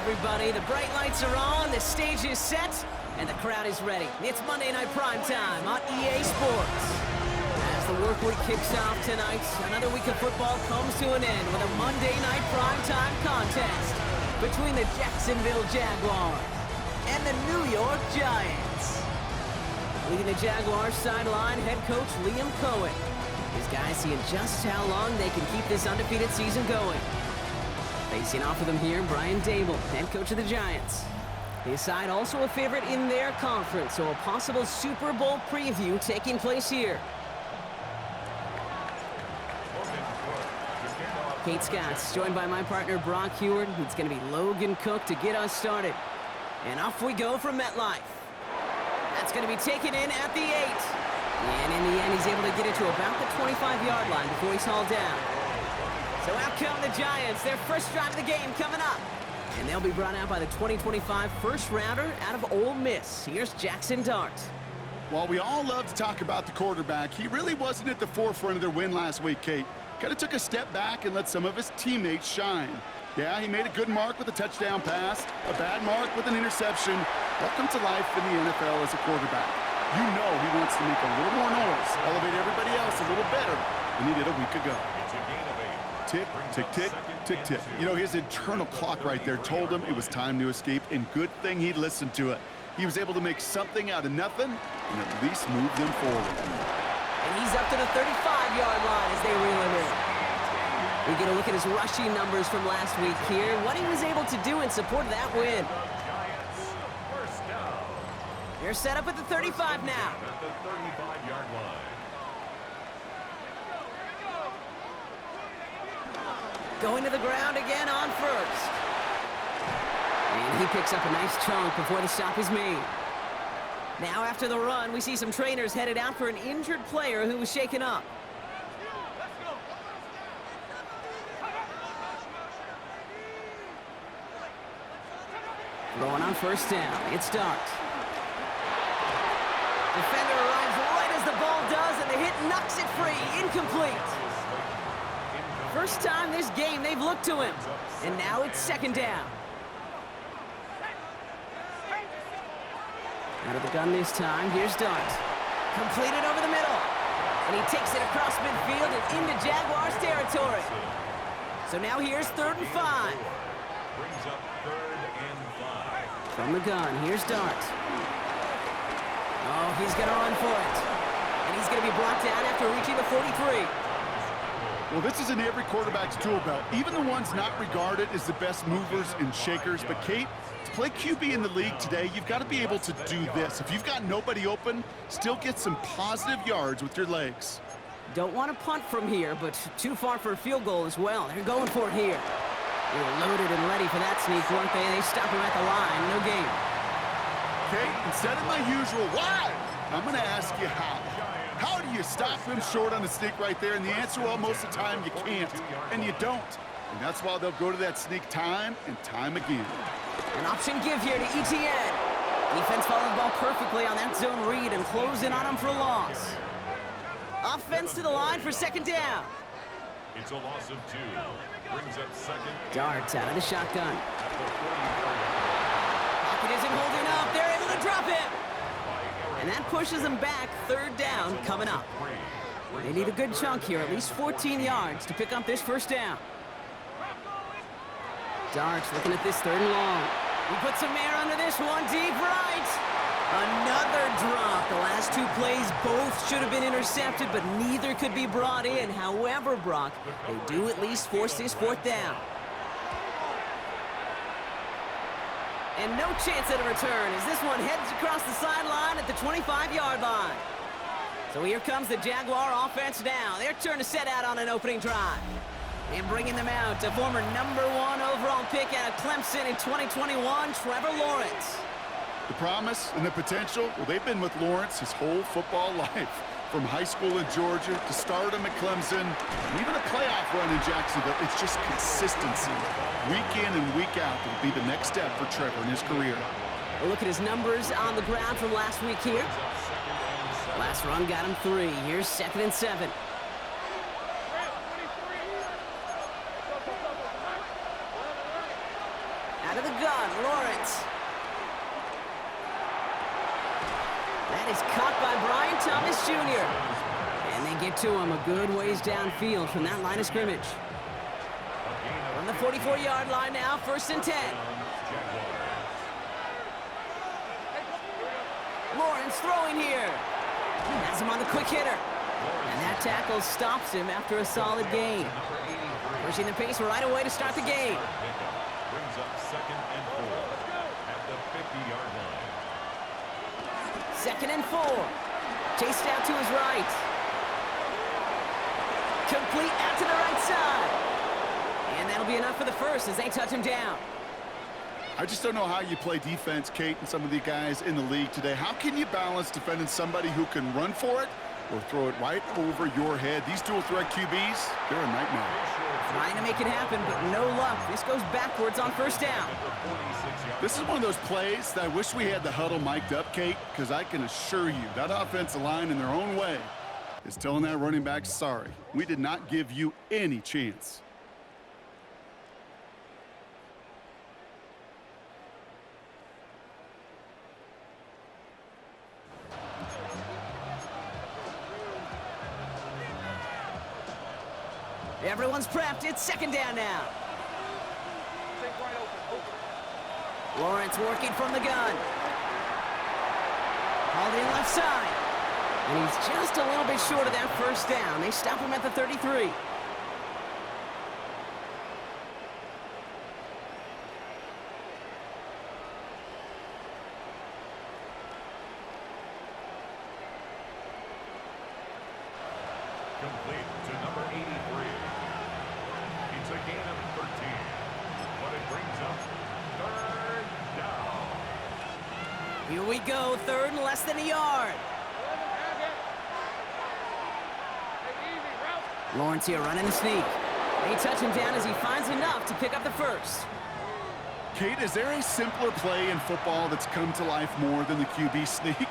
everybody. The bright lights are on, the stage is set, and the crowd is ready. It's Monday Night Primetime on EA Sports. As the work week kicks off tonight, another week of football comes to an end with a Monday Night Primetime contest between the Jacksonville Jaguars and the New York Giants. Leading the Jaguars sideline, head coach Liam Cohen. His guys seeing just how long they can keep this undefeated season going. Facing off with him here, Brian Dable, head coach of the Giants. His side also a favorite in their conference, so a possible Super Bowl preview taking place here. Kate Scott's joined by my partner Brock Heward. It's going to be Logan Cook to get us started. And off we go from MetLife. That's going to be taken in at the 8. And in the end, he's able to get it to about the 25-yard line before he's hauled down. So out come the Giants, their first drive of the game coming up. And they'll be brought out by the 2025 first-rounder out of Ole Miss. Here's Jackson Dart. While we all love to talk about the quarterback, he really wasn't at the forefront of their win last week, Kate. Kind of took a step back and let some of his teammates shine. Yeah, he made a good mark with a touchdown pass, a bad mark with an interception. Welcome to life in the NFL as a quarterback. You know he wants to make a little more noise, elevate everybody else a little better than he did a week ago. Tick, tick, tick, tick, tick. You know, his internal clock right there told him it was time to escape, and good thing he listened to it. He was able to make something out of nothing and at least move them forward. And he's up to the 35-yard line as they reel him in. We get a look at his rushing numbers from last week here, what he was able to do in support of that win. They're set up at the 35 now. At the 35-yard line. Going to the ground again on first. And he picks up a nice chunk before the stop is made. Now after the run, we see some trainers headed out for an injured player who was shaken up. Throwing on first down, it's Dart. Defender arrives right as the ball does, and the hit knocks it free. Incomplete. First time this game they've looked to him. And now it's second down. Out of the gun this time, here's Dart. Completed over the middle. And he takes it across midfield and into Jaguars territory. So now here's 3rd and 5. Brings up 3rd and 5. From the gun, here's Dart. Oh, he's going to run for it. And he's going to be brought down after reaching the 43. Well, this is in every quarterback's tool belt, even the ones not regarded as the best movers and shakers. But, Kate, to play QB in the league today, you've got to be able to do this. If you've got nobody open, still get some positive yards with your legs. Don't want to punt from here, but too far for a field goal as well. They're going for it here. They were loaded and ready for that sneak, weren't they? They stop him at the line. No gain. Kate, instead of my usual why, I'm going to ask you how. How do you stop him short on the sneak right there? And the answer, well, most of the time you can't, and you don't. And that's why they'll go to that sneak time and time again. An option give here to ETN. Defense following the ball perfectly on that zone read and closing on him for a loss. Offense to the line for second down. It's a loss of 2. Brings up second. Darts out of the shotgun. Pocket isn't holding up. They're able to drop him. And that pushes them back. 3rd down coming up. They need a good chunk here, at least 14 yards to pick up this first down. Darts looking at this 3rd and long. We put some air under this one, deep right. Another drop. The last 2 plays both should have been intercepted, but neither could be brought in. However, Brock, they do at least force this 4th down. And no chance at a return as this one heads across the sideline at the 25-yard line. So here comes the Jaguar offense now. Their turn to set out on an opening drive. And bringing them out, a former #1 overall pick out of Clemson in 2021, Trevor Lawrence. The promise and the potential, well, they've been with Lawrence his whole football life. From high school in Georgia to stardom at Clemson, and even a playoff run in Jacksonville. It's just consistency. Week in and week out will be the next step for Trevor in his career. A look at his numbers on the ground from last week here. Last run got him 3. Here's 2nd and 7. Out Out of the gun, Lawrence. That is caught by Brian Thomas Jr. And they get to him a good ways downfield from that line of scrimmage. From the 44-yard line now, 1st and 10. Lawrence throwing here. Has him on the quick hitter. And that tackle stops him after a solid gain. Pushing the pace right away to start the game. Brings up 2nd and 4 at the 50-yard line. 2nd and 4. Chased out to his right. Complete out to the right side. And that'll be enough for the first as they touch him down. I just don't know how you play defense, Kate, and some of the guys in the league today. How can you balance defending somebody who can run for it or throw it right over your head? These dual-threat QBs, they're a nightmare. Trying to make it happen, but no luck. This goes backwards on 1st down. This is one of those plays that I wish we had the huddle mic'd up, Kate, because I can assure you that offensive line in their own way is telling that running back, sorry, we did not give you any chance. Everyone's prepped. It's 2nd down now. Lawrence working from the gun. Hauled in left side. And he's just a little bit short of that 1st down. They stop him at the 33. Complete to number 83. It's a gain of 13. But it brings up 3rd down. Here we go. 3rd and less than a yard. Lawrence here running the sneak. They touch him down as he finds enough to pick up the first. Kate, is there a simpler play in football that's come to life more than the QB sneak?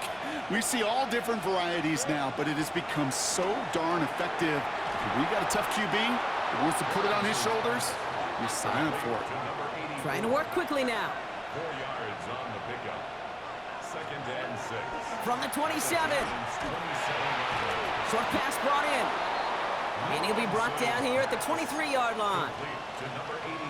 We see all different varieties now, but it has become so darn effective. If we got a tough QB that wants to put it on his shoulders, you sign up for it. Trying to work quickly now. 4 yards on the pickup. 2nd and 6. From the 27. Short pass brought in. And he'll be brought down here at the 23-yard line.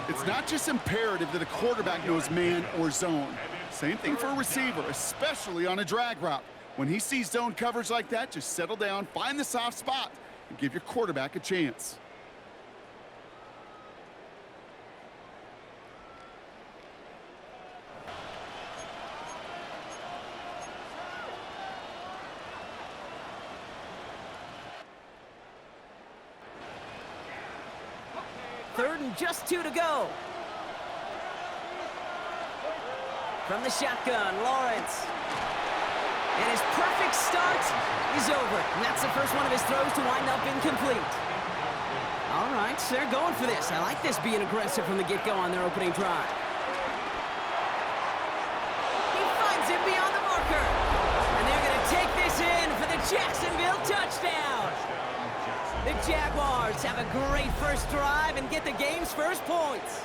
It's not just imperative that a quarterback knows man or zone. Same thing for a receiver, especially on a drag route. When he sees zone coverage like that, just settle down, find the soft spot, and give your quarterback a chance. Third and just 2 to go. From the shotgun, Lawrence. And his perfect start is over. And that's the first one of his throws to wind up incomplete. All right, so they're going for this. I like this being aggressive from the get-go on their opening drive. He finds it beyond the marker. And they're going to take this in for the Jacksonville touchdown. The Jaguars have a great first drive and get the game's first points.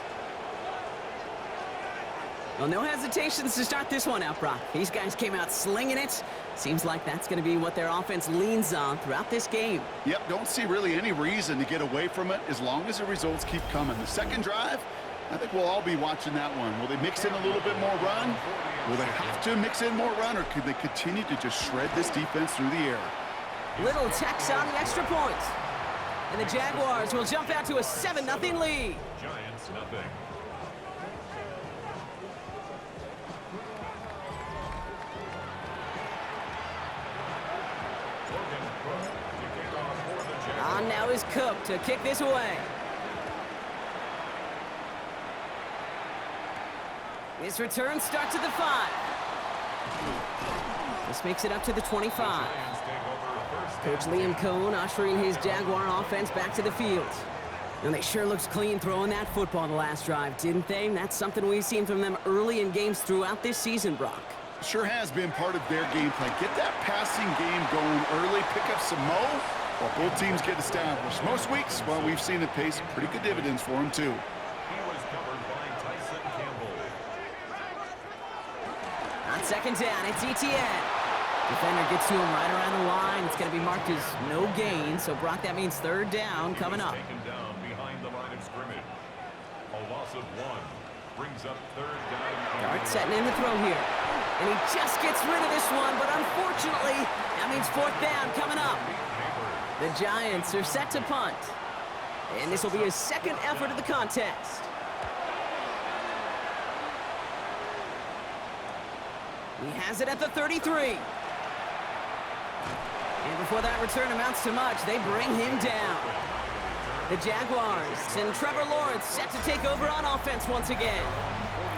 Well, no hesitations to start this one out, Brock. These guys came out slinging it. Seems like that's going to be what their offense leans on throughout this game. Yep, don't see really any reason to get away from it as long as the results keep coming. The second drive, I think we'll all be watching that one. Will they mix in a little bit more run? Will they have to mix in more run, or could they continue to just shred this defense through the air? Little tax on the extra point. And the Jaguars will jump out to a 7-0 lead. Giants nothing. On now is Cook to kick this away. His return starts at the 5. This makes it up to the 25. Coach Liam Cohn ushering his Jaguar offense back to the field. And they sure looked clean throwing that football the last drive, didn't they? And that's something we've seen from them early in games throughout this season, Brock. Sure has been part of their game plan. Get that passing game going early, pick up some mo, while both teams get established. Most weeks, well, we've seen it pay some pretty good dividends for them, too. He was covered by Tyson Campbell. On second down, it's Etienne. Defender gets to him right around the line. It's going to be marked as no gain. So, Brock, that means third down coming up. Taken down behind the line of scrimmage. A loss of 1 brings up third down. Dart setting in the throw here. And he just gets rid of this one, but unfortunately, that means fourth down coming up. The Giants are set to punt. And this will be his second effort of the contest. He has it at the 33. And before that return amounts to much, they bring him down. The Jaguars and Trevor Lawrence set to take over on offense once again.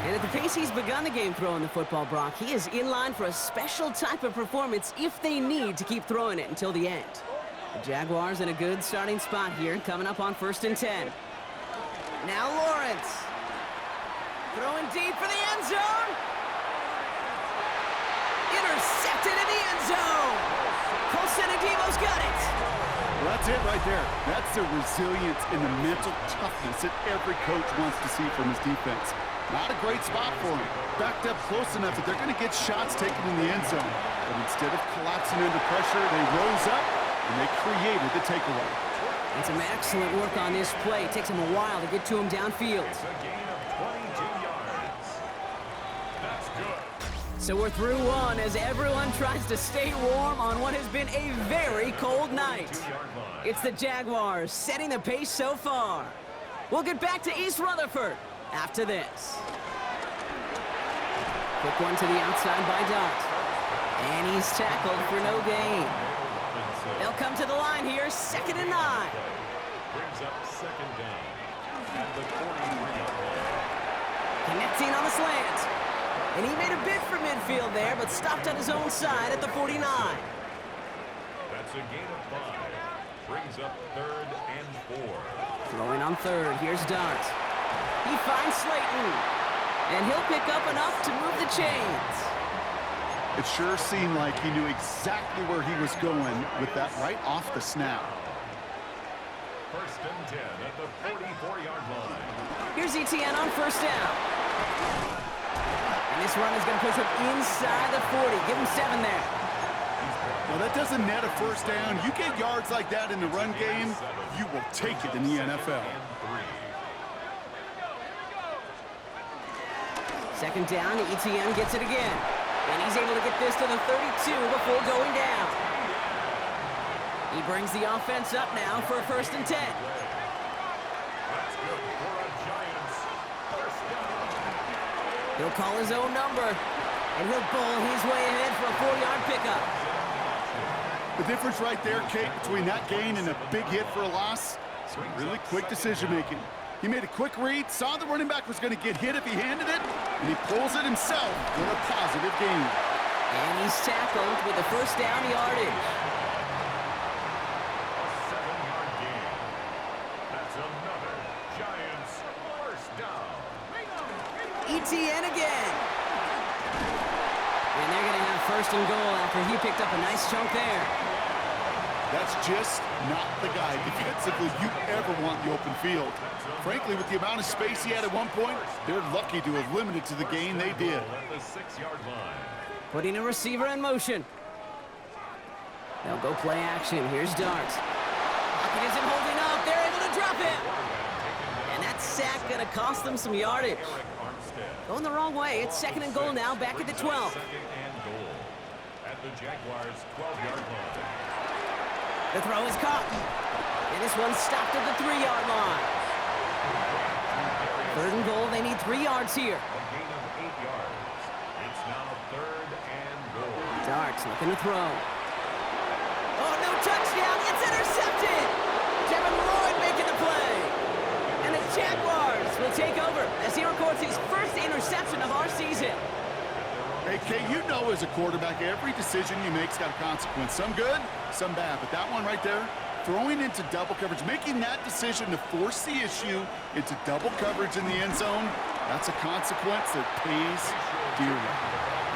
And at the pace he's begun the game throwing the football, Brock, he is in line for a special type of performance if they need to keep throwing it until the end. The Jaguars in a good starting spot here, coming up on 1st and 10. Now Lawrence. Throwing deep for the end zone. Intercepted in the end zone. Colson Adibo's got it. Well, that's it right there. That's the resilience and the mental toughness that every coach wants to see from his defense. Not a great spot for him. Backed up close enough that they're going to get shots taken in the end zone. But instead of collapsing under pressure, they rose up and they created the takeaway. And some excellent work on this play. It takes him a while to get to him downfield. It's a gain of 22 yards. That's good. So we're through one as everyone tries to stay warm on what has been a very cold night. It's the Jaguars setting the pace so far. We'll get back to East Rutherford after this. Quick one to the outside by Dart. And he's tackled for no gain. They'll come to the line here, 2nd and 9. Brings up second down at the 43-yard line. Connecting on the slant. And he made a bid for midfield there, but stopped on his own side at the 49. That's a gain of 5. Brings up 3rd and 4. Throwing on 3rd, here's Dart. He finds Slayton. And he'll pick up enough to move the chains. It sure seemed like he knew exactly where he was going with that right off the snap. 1st and 10 at the 44-yard line. Here's Etienne on 1st down. And this run is going to push him inside the 40. Give him 7 there. Well, that doesn't net a 1st down. You get yards like that in the run game, you will take it in the NFL. 2nd down, Etienne gets it again. And he's able to get this to the 32 before going down. He brings the offense up now for 1st and 10. That's good for a Giants 1st down. He'll call his own number. And he'll bowl his way ahead for a 4-yard pickup. The difference right there, Kate, between that gain and a big hit for a loss, some really quick decision-making. He made a quick read, saw the running back was going to get hit if he handed it, and he pulls it himself for a positive gain. And he's tackled with the 1st down yardage. A 7-yard gain. That's another Giants 1st down. Etienne again. And they're going to have 1st and goal after he picked up a nice chunk there. That's just not the guy defensively you ever want in the open field. Frankly, with the amount of space he had at one point, they're lucky to have limited to the gain they did. At the 6-yard line. Putting a receiver in motion. They'll go play action. Here's Dart. Pocket isn't holding up. They're able to drop him. And that sack going to cost them some yardage. Going the wrong way. It's 2nd and goal now, back at the 12. 2nd and goal at the Jaguars 12-yard line. The throw is caught. And this one's stopped at the 3-yard line. 3rd and goal, they need 3 yards here. A gain of 8 yards. It's now 3rd and goal. Dart's looking to throw. Oh, no touchdown. It's intercepted. Devin Lloyd making the play. And the Jaguars will take over as he records his 1st interception of our season. Hey, Kate, you know as a quarterback, every decision you make's got a consequence. Some good, some bad. But that one right there, throwing into double coverage, making that decision to force the issue into double coverage in the end zone, that's a consequence that pays dearly.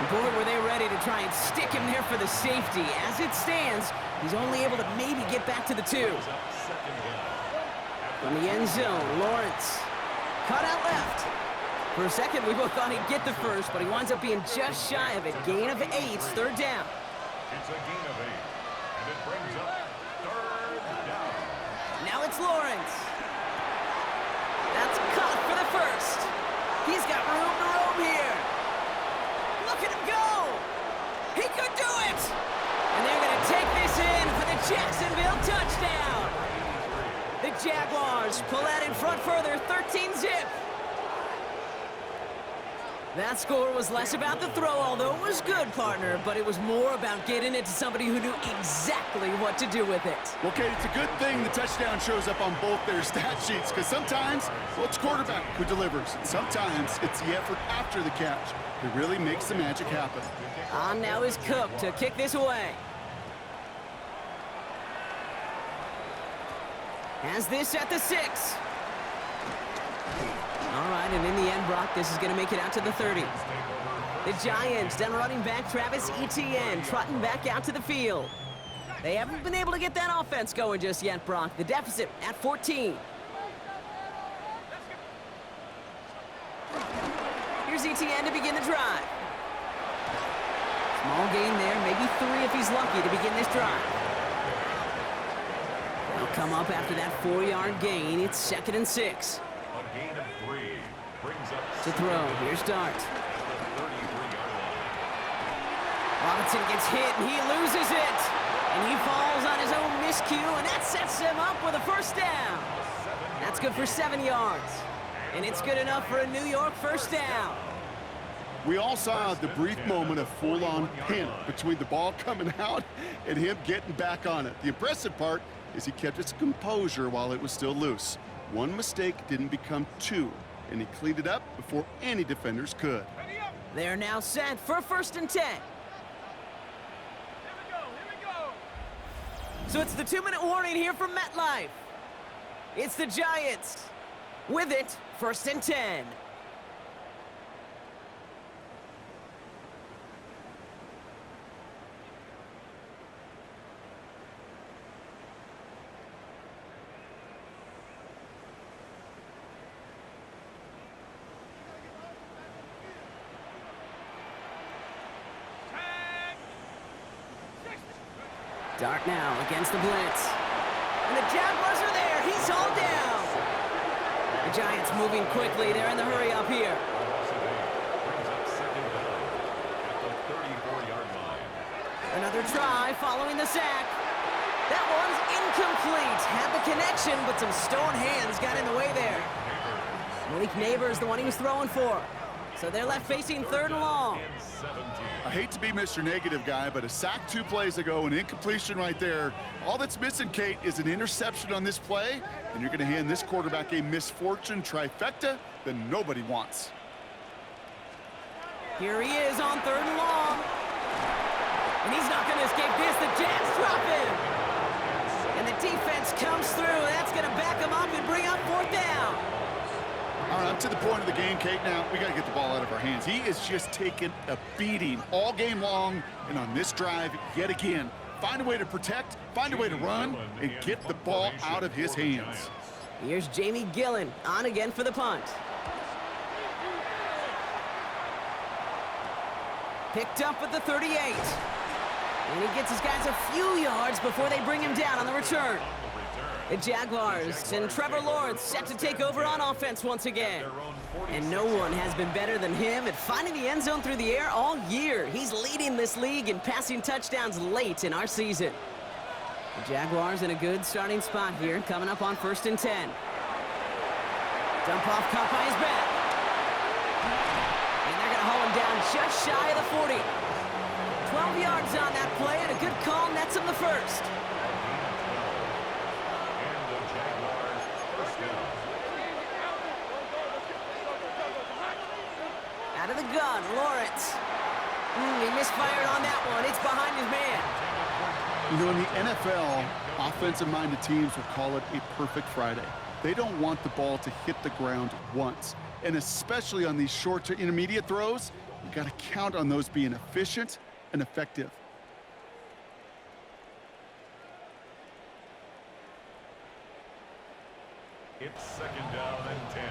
Boy, were they ready to try and stick him there for the safety. As it stands, he's only able to maybe get back to the 2. From the end zone, Lawrence. Cut out left. For a second, we both thought he'd get the first, but he winds up being just shy of it. Gain of 8, third down. It's a gain of 8, and it brings up third down. Now it's Lawrence. That's caught for the first. He's got room to roam here. Look at him go. He could do it. And they're going to take this in for the Jacksonville touchdown. The Jaguars pull out in front further, 13-zip. That score was less about the throw, although it was good, partner, but it was more about getting it to somebody who knew exactly what to do with it. Well, Kate, it's a good thing the touchdown shows up on both their stat sheets, because sometimes, well, it's quarterback who delivers. And sometimes it's the effort after the catch that really makes the magic happen. On now is Cook to kick this away. Has this at the 6. All right, and in the end, Brock, this is going to make it out to the 30. The Giants, then running back Travis Etienne, trotting back out to the field. They haven't been able to get that offense going just yet, Brock. The deficit at 14. Here's Etienne to begin the drive. Small gain there, maybe 3 if he's lucky to begin this drive. They'll come up after that 4-yard gain. It's 2nd and 6. A gain of 3 brings up To throw, here's Dart. Robinson gets hit, and he loses it. And he falls on his own miscue, and that sets him up with a first down. That's good for 7 yards. And it's good enough for a New York first down. We all saw the brief moment of full-on panic between the ball coming out and him getting back on it. The impressive part is he kept his composure while it was still loose. One mistake didn't become 2, and he cleaned it up before any defenders could. They're now set for 1st and 10. So it's the 2-minute warning here from MetLife. It's the Giants. With it, 1st and 10. Dart now against the blitz. And the Jaguars are there. He's hauled down. The Giants moving quickly. They're in the hurry up here. brings up 2nd down at the 34-yard line. Another try following the sack. That one's incomplete. Had the connection, but some stone hands got in the way there. Malik Neighbors, the one he was throwing for. So they're left facing 3rd and long. I hate to be Mr. Negative guy, but a sack 2 plays ago, an incompletion right there. All that's missing, Kate, is an interception on this play, and you're going to hand this quarterback a misfortune trifecta that nobody wants. Here he is on 3rd and long. And he's not going to escape this. The Jets drop him. And the defense comes through. That's going to back him up and bring up 4th down. All right, up to the point of the game, Kate. Now, we got to get the ball out of our hands. He is just taking a beating all game long, and on this drive, yet again, find a way to protect, find a way to run, and get the ball out of his hands. Here's Jamie Gillen on again for the punt. Picked up at the 38. And he gets his guys a few yards before they bring him down on the return. The Jaguars and Trevor Lawrence set to take over on offense once again. And no one has been better than him at finding the end zone through the air all year. He's leading this league in passing touchdowns late in our season. The Jaguars in a good starting spot here, coming up on 1st and 10. Dump off caught by his back. And they're going to haul him down just shy of the 40. 12 yards on that play, and a good call nets him the first. Out of the gun, Lawrence. He misfired on that one. It's behind his man. You know, in the NFL, offensive-minded teams will call it a perfect Friday. They don't want the ball to hit the ground once. And especially on these short to intermediate throws, you got to count on those being efficient and effective. It's 2nd down and 10.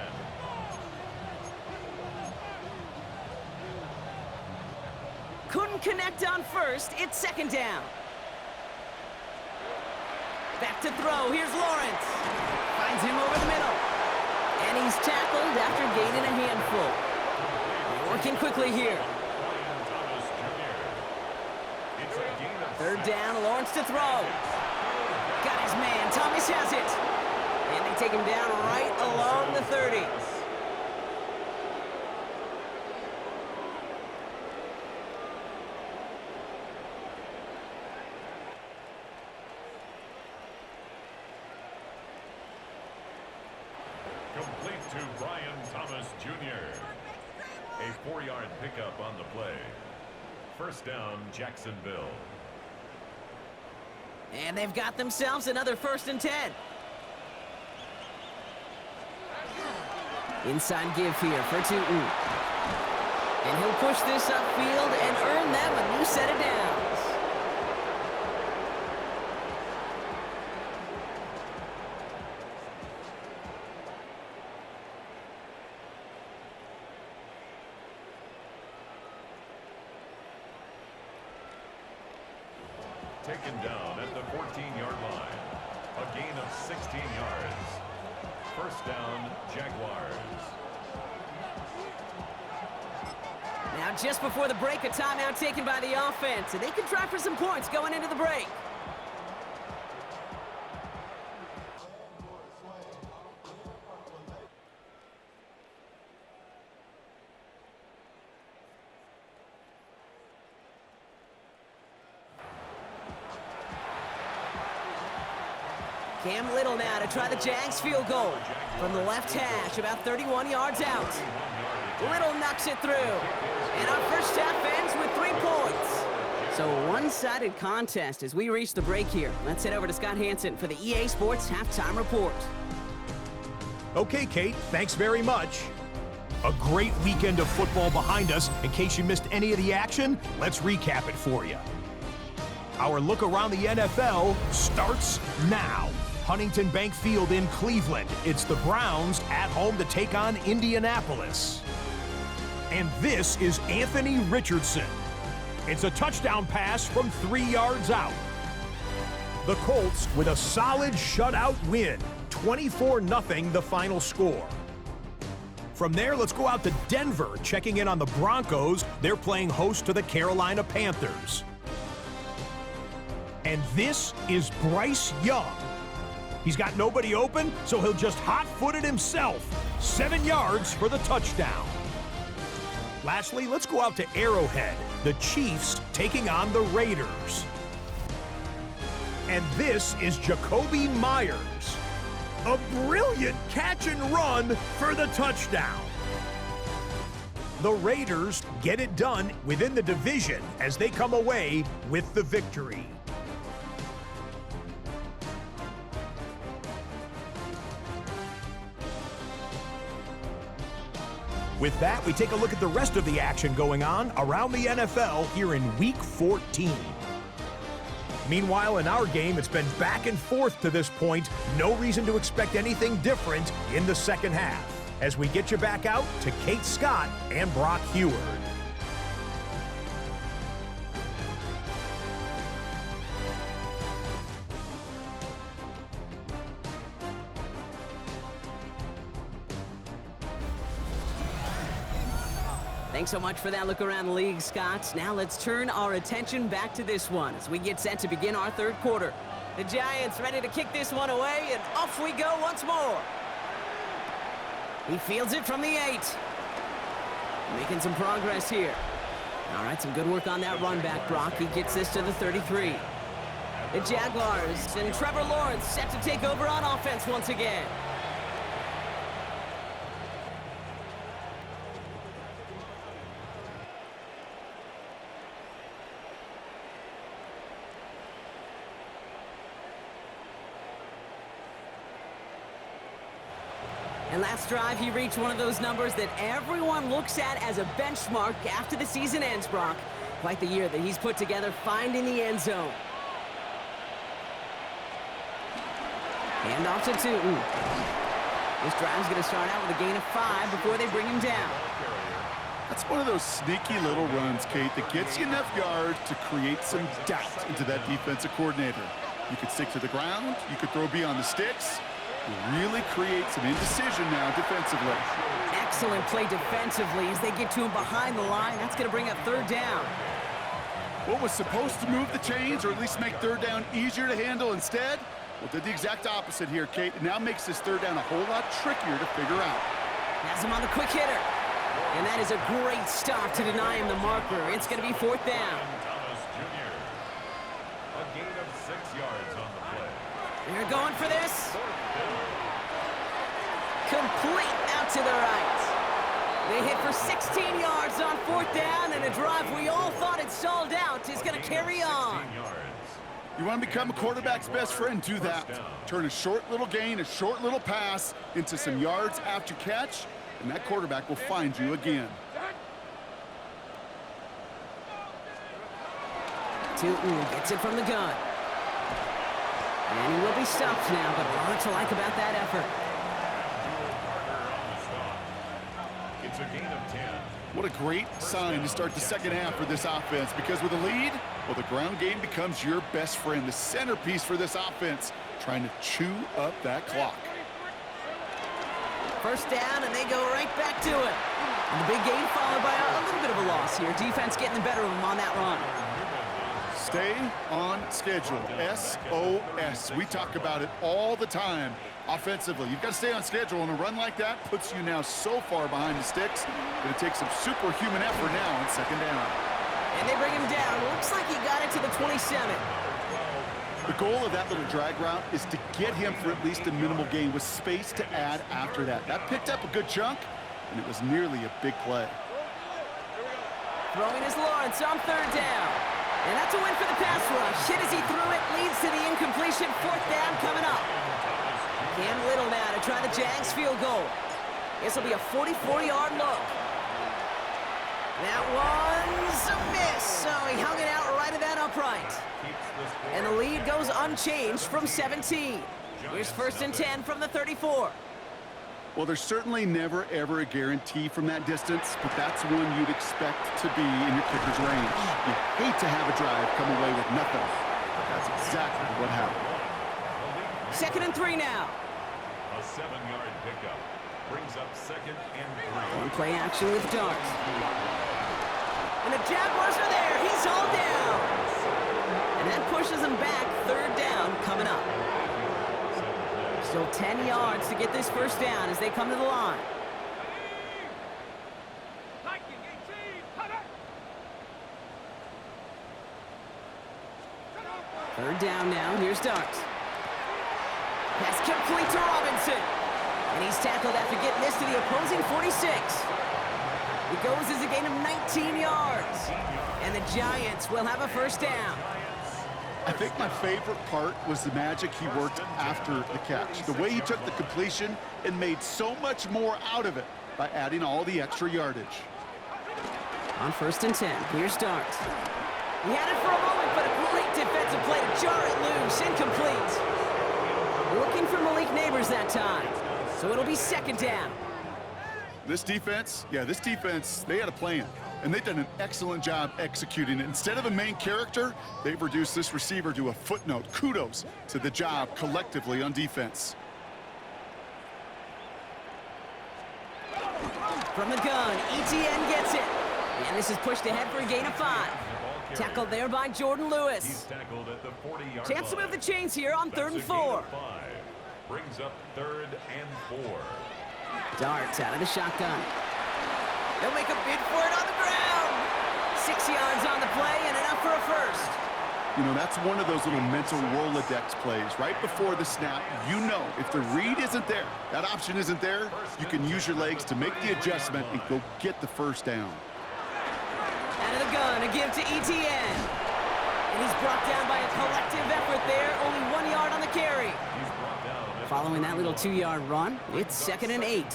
Couldn't connect on first. It's second down. Back to throw. Here's Lawrence. Finds him over the middle. And he's tackled after gaining a handful. They're working quickly here. Third down, Lawrence to throw. Got his man. Thomas has it. And they take him down right along the 30. Complete to Brian Thomas Jr. A 4-yard pickup on the play. First down, Jacksonville. And they've got themselves another 1st and 10. Inside give here for Tootin. And he'll push this upfield and earn them a new set of downs. Taken down at the 14-yard line. A gain of 16 yards. First down, Jaguars. Now just before the break, a timeout taken by the offense, and they can try for some points going into the break. Cam Little now to try the Jags field goal from the left hash, about 31 yards out. Little knocks it through, and our first half ends with 3 points. So a one-sided contest as we reach the break here. Let's head over to Scott Hansen for the EA Sports Halftime Report. Okay, Kate, thanks very much. A great weekend of football behind us. In case you missed any of the action, let's recap it for you. Our look around the NFL starts now. Huntington Bank Field in Cleveland. It's the Browns at home to take on Indianapolis. And this is Anthony Richardson. It's a touchdown pass from 3 yards out. The Colts with a solid shutout win. 24-0 the final score. From there, let's go out to Denver, checking in on the Broncos. They're playing host to the Carolina Panthers. And this is Bryce Young. He's got nobody open, so he'll just hot-foot it himself. 7 yards for the touchdown. Lastly, let's go out to Arrowhead. The Chiefs taking on the Raiders. And this is Jacoby Myers. A brilliant catch and run for the touchdown. The Raiders get it done within the division as they come away with the victory. With that, we take a look at the rest of the action going on around the NFL here in Week 14. Meanwhile, in our game, it's been back and forth to this point. No reason to expect anything different in the second half. As we get you back out to Kate Scott and Brock Heward. Thanks so much for that look around the league, Scott. Now let's turn our attention back to this one as we get set to begin our third quarter. The Giants ready to kick this one away, and off we go once more. He fields it from the 8. Making some progress here. All right, some good work on that run back, Brock. He gets this to the 33. The Jaguars and Trevor Lawrence set to take over on offense once again. And last drive, he reached one of those numbers that everyone looks at as a benchmark after the season ends, Brock. Quite the year that he's put together, finding the end zone. Hand off to Tootin. This drive's going to start out with a gain of 5 before they bring him down. That's one of those sneaky little runs, Kate, that gets you enough yards to create some doubt into that defensive coordinator. You could stick to the ground. You could throw beyond the sticks. You really create some indecision now defensively. Excellent play defensively as they get to him behind the line. That's going to bring up third down. What was supposed to move the chains or at least make third down easier to handle instead? Well, did the exact opposite here, Kate. It now makes this third down a whole lot trickier to figure out. Has him on the quick hitter. And that is a great stop to deny him the marker. It's going to be fourth down. Thomas Jr. A gain of 6 yards on the play. They're going for this. Complete out to the right. They hit for 16 yards on fourth down, and a drive we all thought had stalled out is going to carry on. You want to become a quarterback's best friend, do that. Turn a short little gain, a short little pass into some yards after catch, and that quarterback will find you again. Tootin gets it from the gun. And he will be stopped now, but a lot to like about that effort. It's a gain of 10. What a great sign to start the second half for this offense, because with a lead, well, the ground game becomes your best friend, the centerpiece for this offense, trying to chew up that clock. First down, and they go right back to it. And the big gain followed by a little bit of a loss here. Defense getting the better of them on that run. Stay on schedule, SOS. We talk about it all the time. Offensively, you've got to stay on schedule, and a run like that puts you now so far behind the sticks. Going to take some superhuman effort now on second down. And they bring him down. Looks like he got it to the 27. The goal of that little drag route is to get him for at least a minimal gain with space to add after that. That picked up a good chunk, and it was nearly a big play. Throwing is Lawrence on third down. And that's a win for the pass rush. Hit as he threw it, leads to the incompletion. Fourth down coming up. Cam Little now to try the Jags field goal. This will be a 44-yard look. That one's a miss. So he hung it out right at that upright. And the lead goes unchanged from 17. Here's first and 10 from the 34. Well, there's certainly never, ever a guarantee from that distance, but that's one you'd expect to be in your kicker's range. You hate to have a drive come away with nothing, but that's exactly what happened. Second and 3 now. A 7-yard pickup brings up second and 3. On play action with Dart. And the Jaguars are there. He's all down. And that pushes him back. Third down coming up. Still 10 yards to get this first down as they come to the line. Third down now. Here's Dart. Pass complete to Robinson. And he's tackled after getting this to the opposing 46. It goes as a gain of 19 yards. And the Giants will have a first down. I think my favorite part was the magic he worked after the catch. The way he took the completion and made so much more out of it by adding all the extra yardage. On first and 10, here's Dart. He had it for a moment, but a great defensive play to jar it loose. Incomplete. Looking for Malik Neighbors that time. So it'll be second down. This defense, they had a plan. And they've done an excellent job executing it. Instead of a main character, they've reduced this receiver to a footnote. Kudos to the job collectively on defense. From the gun, ETN gets it. And this is pushed ahead for a gain of 5. Tackled there by Jordan Lewis. He's tackled at the 40-yard Chance to move the chains here on third and 4. Brings up third and 4. Dart out of the shotgun. They'll make a bid for it on the ground. 6 yards on the play and enough for a first. You know, that's one of those little mental Rolodex plays. Right before the snap, you know if the read isn't there, that option isn't there, you can use your legs to make the adjustment and go get the first down. Out of the gun, a give to ETN. And he's brought down by a collective effort there. Only 1 yard on the carry. Following that little 2-yard run, it's second and 8.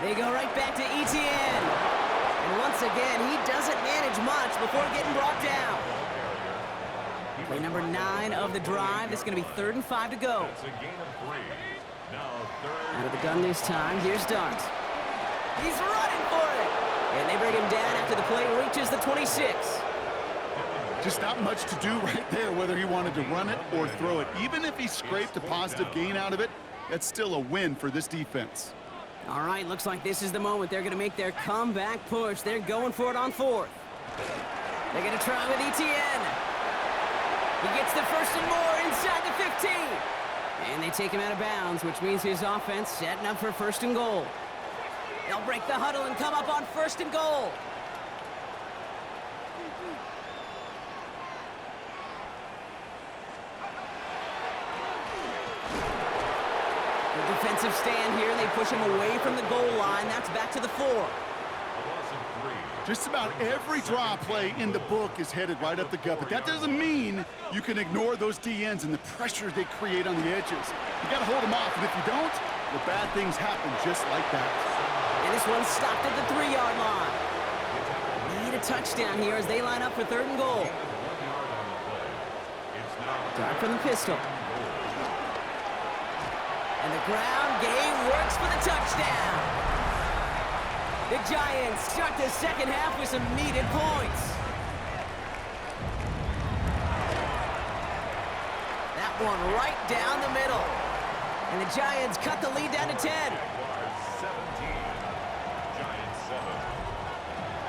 They go right back to ETN. And once again, he doesn't manage much before getting brought down. Play number 9 of the drive. It's going to be third and 5 to go. It's a gain of 3. Out of the gun this time. Here's Dunt. He's running for it. And they bring him down after the play reaches the 26. Just not much to do right there, whether he wanted to run it or throw it. Even if he scraped a positive gain out of it, that's still a win for this defense. All right, looks like this is the moment they're going to make their comeback push. They're going for it on 4th. They're going to try with Etienne. He gets the first and more inside the 15. And they take him out of bounds, which means his offense setting up for 1st and goal. They'll break the huddle and come up on 1st and goal. Defensive stand here. They push him away from the goal line. That's back to the 4. Just about every draw play in the book is headed right up the gut, but that doesn't mean you can ignore those DNs and the pressure they create on the edges. You got to hold them off, and if you don't, the bad things happen just like that. And this one's stopped at the 3-yard line. Need a touchdown here as they line up for 3rd and goal. Dart from the pistol. And the ground game works for the touchdown. The Giants start the second half with some needed points. That one right down the middle. And the Giants cut the lead down to 10. 17, Giants 7.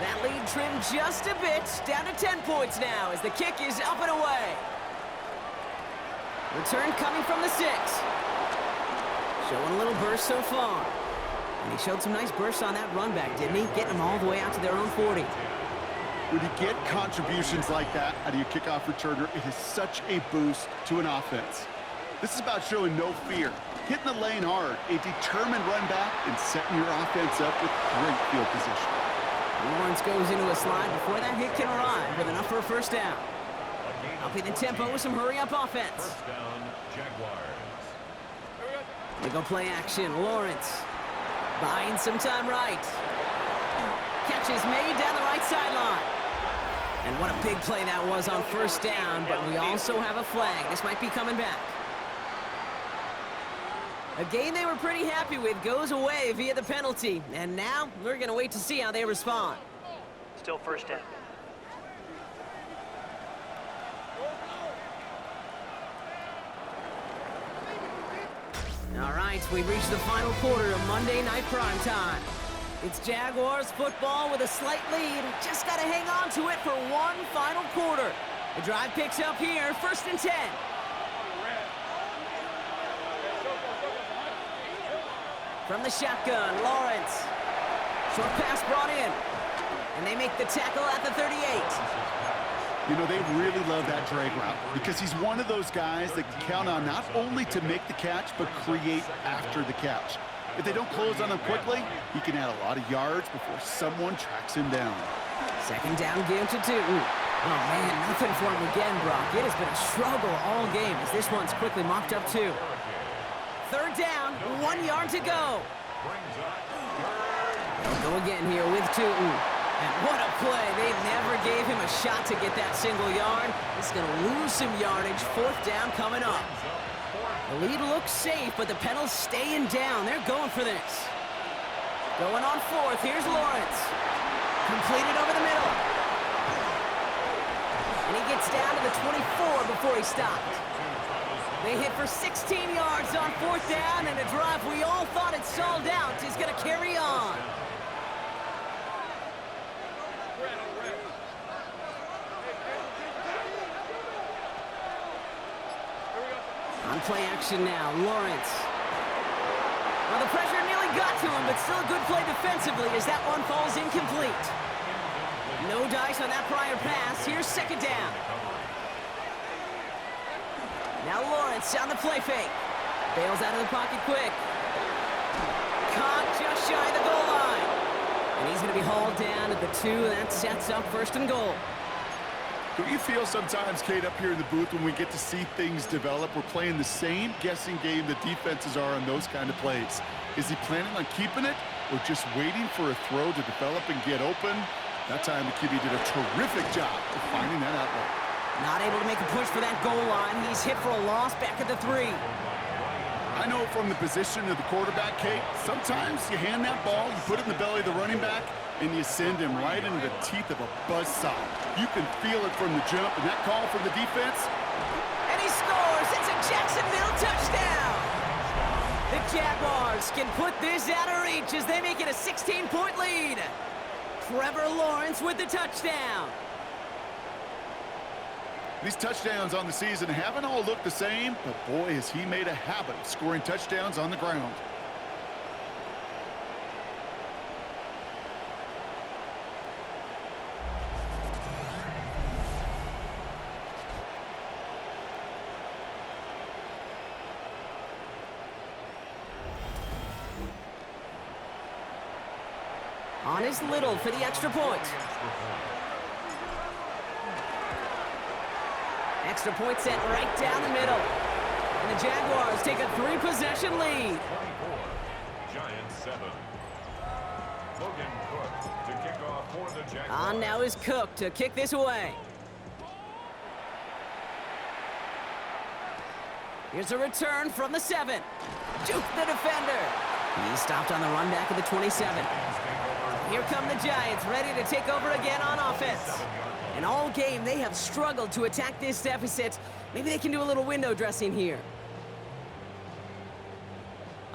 That lead trimmed just a bit, down to 10 points now as the kick is up and away. Return coming from the 6. Showing a little burst so far. And he showed some nice bursts on that run back, didn't he? Getting them all the way out to their own 40. When you get contributions like that out of your kickoff returner, it is such a boost to an offense. This is about showing no fear, hitting the lane hard, a determined run back, and setting your offense up with great field position. Lawrence goes into a slide before that hit can arrive with enough for a 1st down. Upping the tempo with some hurry-up offense. 1st down, Jaguars. They go play action. Lawrence buying some time right. Catch is made down the right sideline. And what a big play that was on 1st down, but we also have a flag. This might be coming back. A game they were pretty happy with goes away via the penalty. And now we're going to wait to see how they respond. Still 1st down. All right, we've reached the final quarter of Monday Night Primetime. It's Jaguars football with a slight lead. Just got to hang on to it for one final quarter. The drive picks up here, 1st and 10. From the shotgun, Lawrence. Short pass brought in. And they make the tackle at the 38. You know, they really love that drag route because he's one of those guys that can count on not only to make the catch, but create after the catch. If they don't close on him quickly, he can add a lot of yards before someone tracks him down. 2nd down give to Tootin. Oh, man, nothing for him again, Brock. It has been a struggle all game as this one's quickly mopped up, too. 3rd down, 1 yard to go. They'll go again here with Tootin. And what a play. They never gave him a shot to get that single yard. He's going to lose some yardage. 4th down coming up. The lead looks safe, but the Penals staying down. They're going for this. Going on 4th. Here's Lawrence. Completed over the middle. And he gets down to the 24 before he stopped. They hit for 16 yards on 4th down, and a drive we all thought had stalled out is going to carry on. On play action now, Lawrence. Well, the pressure nearly got to him, but still a good play defensively as that one falls incomplete. No dice on that prior pass. Here's 2nd down. Now Lawrence on the play fake. Bails out of the pocket quick. Caught just shy of the goal line. And he's going to be hauled down at the 2. That sets up 1st and goal. Don't you feel sometimes, Kate, up here in the booth when we get to see things develop, we're playing the same guessing game the defenses are on those kind of plays? Is he planning on keeping it or just waiting for a throw to develop and get open? That time the QB did a terrific job of finding that outlet. Not able to make a push for that goal line. He's hit for a loss back at the 3. I I know from the position of the quarterback, Kate, sometimes you hand that ball, you put it in the belly of the running back, and you send him right into the teeth of a buzzsaw. You can feel it from the jump, and that call from the defense. And he scores! It's a Jacksonville touchdown! The Jaguars can put this out of reach as they make it a 16-point lead. Trevor Lawrence with the touchdown. These touchdowns on the season haven't all looked the same, but boy, has he made a habit of scoring touchdowns on the ground. On is Little for the extra point. Extra point set right down the middle. And the Jaguars take a 3-possession lead. 24, Giants 7. Logan Cook to kick off for the Jaguars. On now is Cook to kick this away. Here's a return from the 7. Juke the defender. He's stopped on the run back of the 27. Here come the Giants, ready to take over again on offense. And all game, they have struggled to attack this deficit. Maybe they can do a little window dressing here.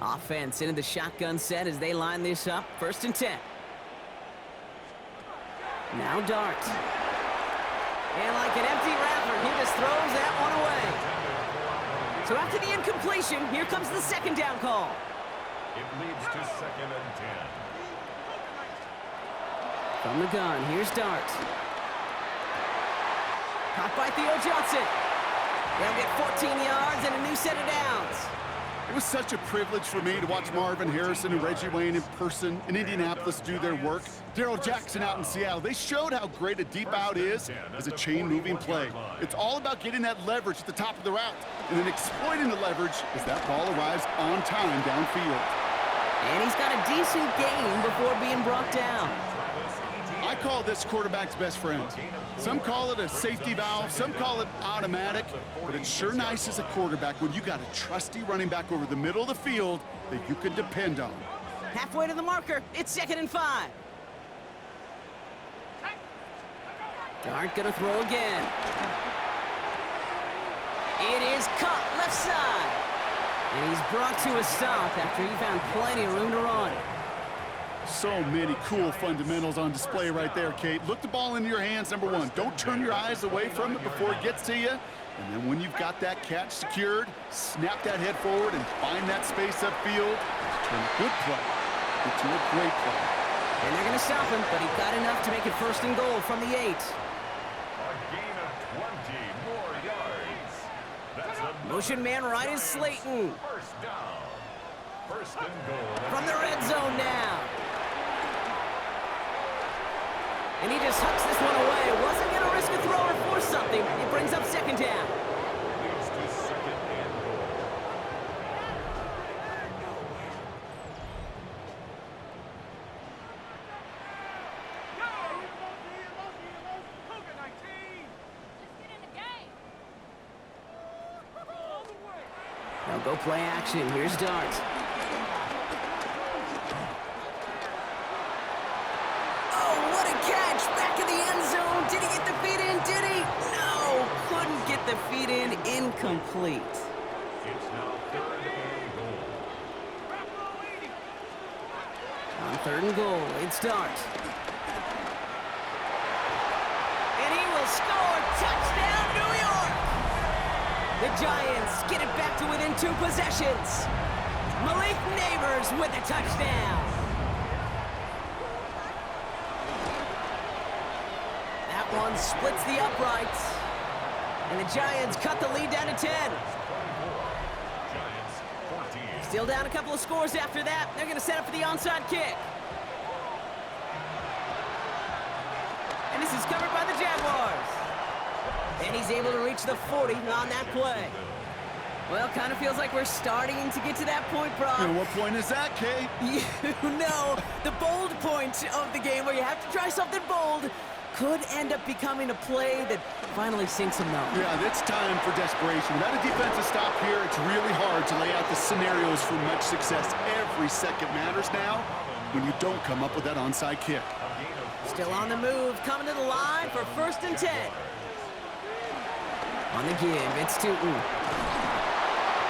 Offense into the shotgun set as they line this up. 1st and 10. Now Dart. And like an empty wrapper, he just throws that one away. So after the incompletion, here comes the 2nd down call. It leads to 2nd and 10. From the gun, here's Dart. Caught by Theo Johnson. They'll get 14 yards and a new set of downs. It was such a privilege for me to watch Marvin Harrison and Reggie Wayne in person in Indianapolis do their work. Darrell Jackson out in Seattle. They showed how great a deep out is as a chain-moving play. It's all about getting that leverage at the top of the route and then exploiting the leverage as that ball arrives on time downfield. And he's got a decent gain before being brought down. I call this quarterback's best friend. Some call it a safety valve, some call it automatic, but it's sure nice as a quarterback when you got a trusty running back over the middle of the field that you can depend on. Halfway to the marker, it's 2nd and 5. Dart gonna throw again. It is caught left side. And he's brought to a stop after he found plenty of room to run. So many cool fundamentals on display right there, Kate. Look the ball into your hands, number 1. Don't turn your eyes away from it before it gets to you. And then when you've got that catch secured, snap that head forward and find that space upfield. Turn a good play into a great play. And they're going to stop him, but he got enough to make it 1st and goal from the 8. A gain of 20 more yards. That's a Motion man right is Slayton. 1st down. 1st and goal. From the red zone now. And he just hucks this one away. Wasn't going to risk a throw or force something. It brings up 2nd down. Leads to 2nd and goal. Now go play action. Here's Dart. Back in the end zone. Did he get the feet in? Did he? No. Couldn't get the feet in. Incomplete. It's now 3rd and goal. On 3rd and goal, it's Dart. And he will score. Touchdown, New York. The Giants get it back to within 2 possessions. Malik Neighbors with a touchdown. One splits the uprights, and the Giants cut the lead down to 10. Giants 14. Still down a couple of scores after that. They're going to set up for the onside kick. And this is covered by the Jaguars. And he's able to reach the 40 on that play. Well, kind of feels like we're starting to get to that point, Brock. And what point is that, Kate? You know, the bold point of the game where you have to try something bold. could end up becoming a play that finally sinks him though. Yeah, it's time for desperation. Without a defensive stop here, it's really hard to lay out the scenarios for much success. Every second matters now when you don't come up with that onside kick. Still on the move, coming to the line for 1st and 10. On the give, it's Tootin.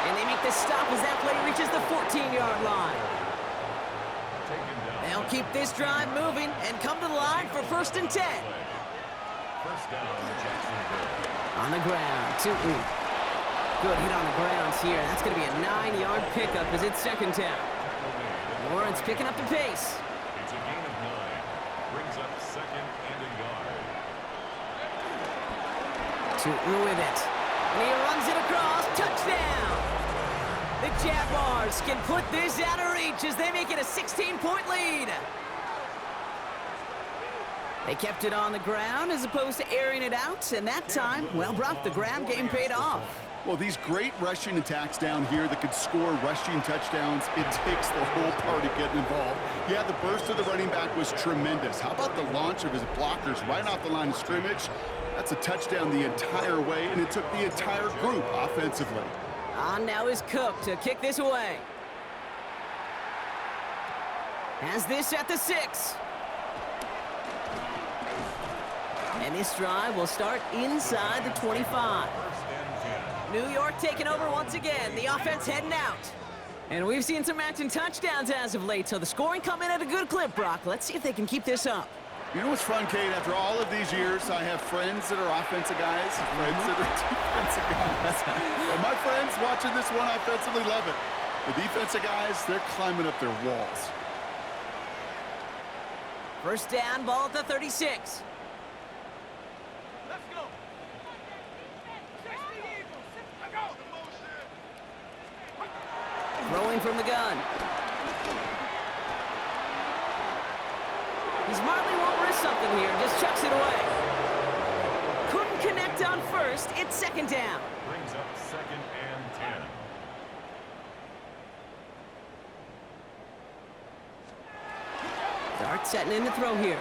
And they make the stop as that play reaches the 14-yard line. They'll keep this drive moving and come to the line for 1st and 10. First down, Jacksonville. On the ground, Tootin. Good hit on the ground here. That's going to be a 9-yard pickup as it's 2nd down. Lawrence picking up the pace. It's a gain of 9. Brings up 2nd and a yard. Tootin with it. And he runs it across. Touchdown! The Jaguars can put this out of reach as they make it a 16-point lead. They kept it on the ground as opposed to airing it out, and that time, well, Brock, the ground game paid off. Well, these great rushing attacks down here that could score rushing touchdowns, it takes the whole party getting involved. Yeah, the burst of the running back was tremendous. How about the launch of his blockers right off the line of scrimmage? That's a touchdown the entire way, and it took the entire group offensively. On now is Cook to kick this away. Has this at the 6. And this drive will start inside the 25. New York taking over once again. The offense heading out. And we've seen some matching touchdowns as of late, so the scoring coming at a good clip, Brock. Let's see if they can keep this up. You know what's fun, Kate? After all of these years, I have friends that are offensive guys, friends that are defensive guys. And my friends watching this one offensively love it. The defensive guys, they're climbing up their walls. First down, ball at the 36. Throwing from the gun. He smartly won't risk something here, just chucks it away. Couldn't connect on first, it's 2nd down. Brings up 2nd and 10. Dart setting in to throw here.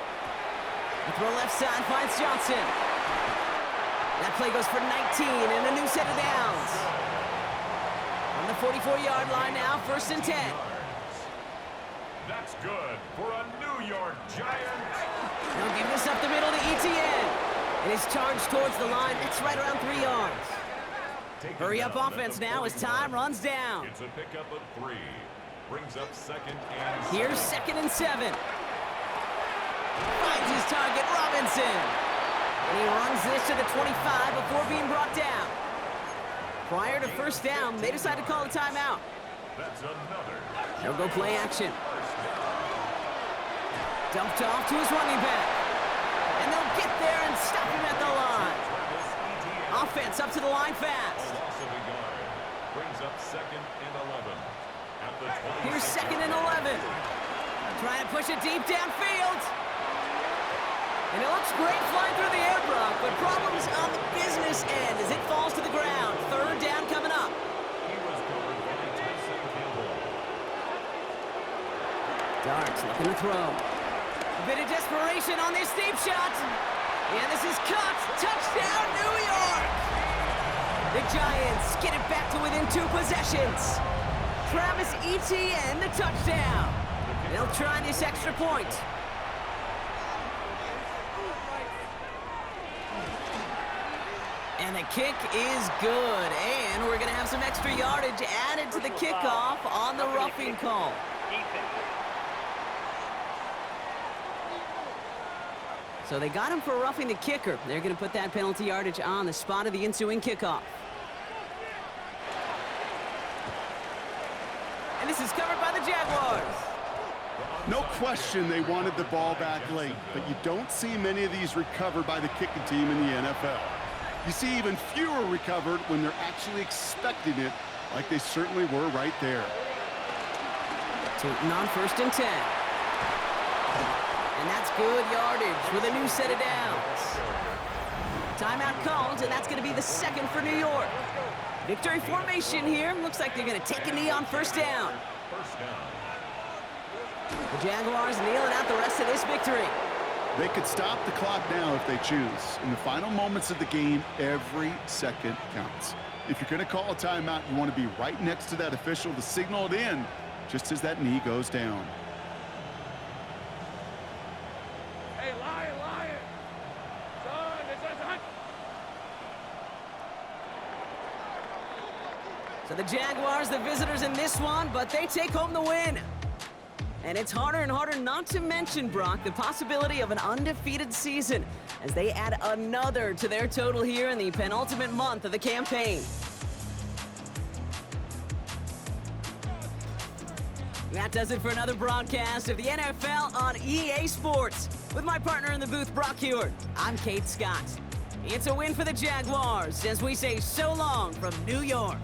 The throw left side finds Johnson. That play goes for 19 and a new set of downs. On the 44-yard line now, 1st and 10. That's good for a New York Giant. They'll give this up the middle to ETN. And his charge towards the line, it's right around 3 yards. Hurry up offense now as time runs down. It's a pickup of 3. Brings up 2nd and 7. Here's 2nd and 7. Finds his target, Robinson. And he runs this to the 25 before being brought down. Prior to 1st down, they decide to call a timeout. That's another. They'll go play action. Dumped off to his running back. And they'll get there and stop him at the line. Offense up to the line fast. Loss of a yard. Brings up 2nd and 11. At the 20. Here's 2nd and 11. Trying to push it deep downfield. And it looks great flying through the air, Brock, but problems on the business end as it falls to the ground. 3rd down coming up. He was covered by Tyson Campbell. Darts looking to throw. A bit of desperation on this deep shot. And this is caught. Touchdown, New York! The Giants get it back to within 2 possessions. Travis Etienne, the touchdown. They'll try this extra point. And the kick is good. And we're going to have some extra yardage added to the kickoff on the roughing call. So they got him for roughing the kicker. They're going to put that penalty yardage on the spot of the ensuing kickoff. And this is covered by the Jaguars. No question they wanted the ball back late, but you don't see many of these recovered by the kicking team in the NFL. You see even fewer recovered when they're actually expecting it, like they certainly were right there. Tootin on 1st and 10. And that's good yardage with a new set of downs. Timeout called, and that's going to be the 2nd for New York. Victory formation here. Looks like they're going to take a knee on 1st down. First down. The Jaguars kneeling out the rest of this victory. They could stop the clock now if they choose. In the final moments of the game, every second counts. If you're going to call a timeout, you want to be right next to that official to signal it in just as that knee goes down. Hey, Lion! Son, it's a hunt! So the Jaguars, the visitors in this one, but they take home the win. And it's harder and harder not to mention, Brock, the possibility of an undefeated season as they add another to their total here in the penultimate month of the campaign. That does it for another broadcast of the NFL on EA Sports. With my partner in the booth, Brock Hewitt, I'm Kate Scott. It's a win for the Jaguars as we say so long from New York.